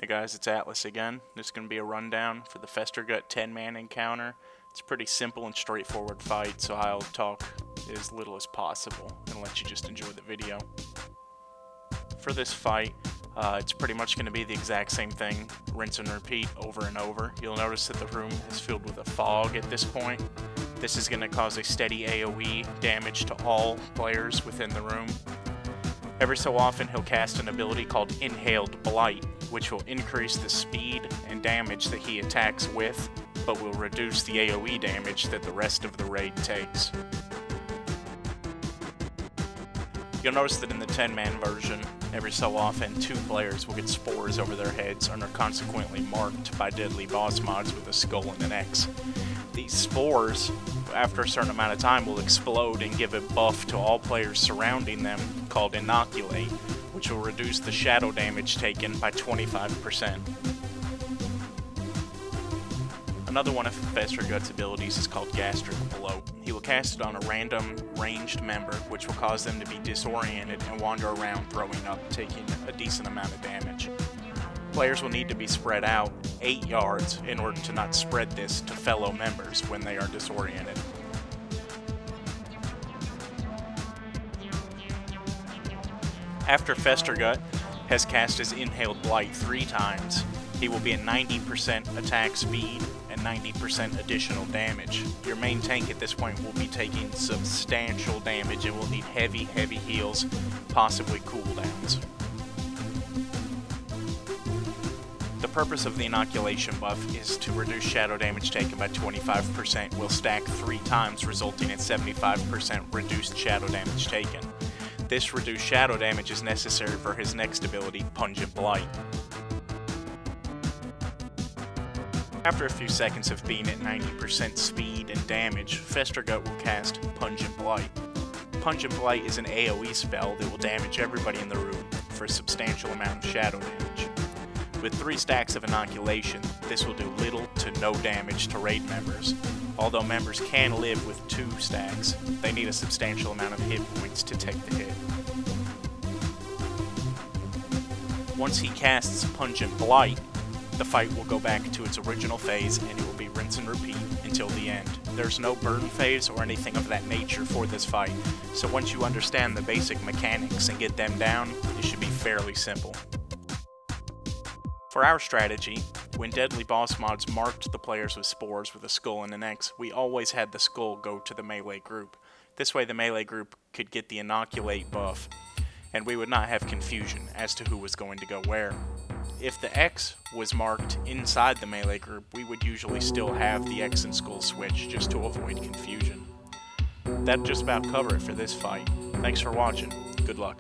Hey guys, it's Atlas again. This is going to be a rundown for the Festergut 10-man encounter. It's a pretty simple and straightforward fight, so I'll talk as little as possible and let you just enjoy the video. For this fight, it's pretty much going to be the exact same thing, rinse and repeat over and over. You'll notice that the room is filled with a fog at this point. This is going to cause a steady AoE damage to all players within the room. Every so often he'll cast an ability called Inhaled Blight, which will increase the speed and damage that he attacks with, but will reduce the AoE damage that the rest of the raid takes. You'll notice that in the 10-man version, every so often 2 players will get spores over their heads and are consequently marked by deadly boss mods with a skull and an X. These spores, after a certain amount of time, will explode and give a buff to all players surrounding them called Inoculate, which will reduce the shadow damage taken by 25%. Another one of Festergut's abilities is called Gastric Bloat. He will cast it on a random ranged member, which will cause them to be disoriented and wander around throwing up, taking a decent amount of damage. Players will need to be spread out 8 yards in order to not spread this to fellow members when they are disoriented. After Festergut has cast his Inhaled Blight 3 times, he will be at 90% attack speed and 90% additional damage. Your main tank at this point will be taking substantial damage and will need heavy heals, possibly cooldowns. The purpose of the inoculation buff is to reduce shadow damage taken by 25%, will stack 3 times, resulting in 75% reduced shadow damage taken. This reduced shadow damage is necessary for his next ability, Pungent Blight. After a few seconds of being at 90% speed and damage, Festergut will cast Pungent Blight. Pungent Blight is an AoE spell that will damage everybody in the room for a substantial amount of shadow damage. With 3 stacks of inoculation, this will do little to no damage to raid members. Although members can live with 2 stacks, they need a substantial amount of hit points to take the hit. Once he casts Pungent Blight, the fight will go back to its original phase and it will be rinse and repeat until the end. There's no burn phase or anything of that nature for this fight, so once you understand the basic mechanics and get them down, it should be fairly simple. For our strategy, when deadly boss mods marked the players with spores with a skull and an X, we always had the skull go to the melee group. This way the melee group could get the Inoculate buff, and we would not have confusion as to who was going to go where. If the X was marked inside the melee group, we would usually still have the X and skull switch just to avoid confusion. That'd just about cover it for this fight. Thanks for watching. Good luck.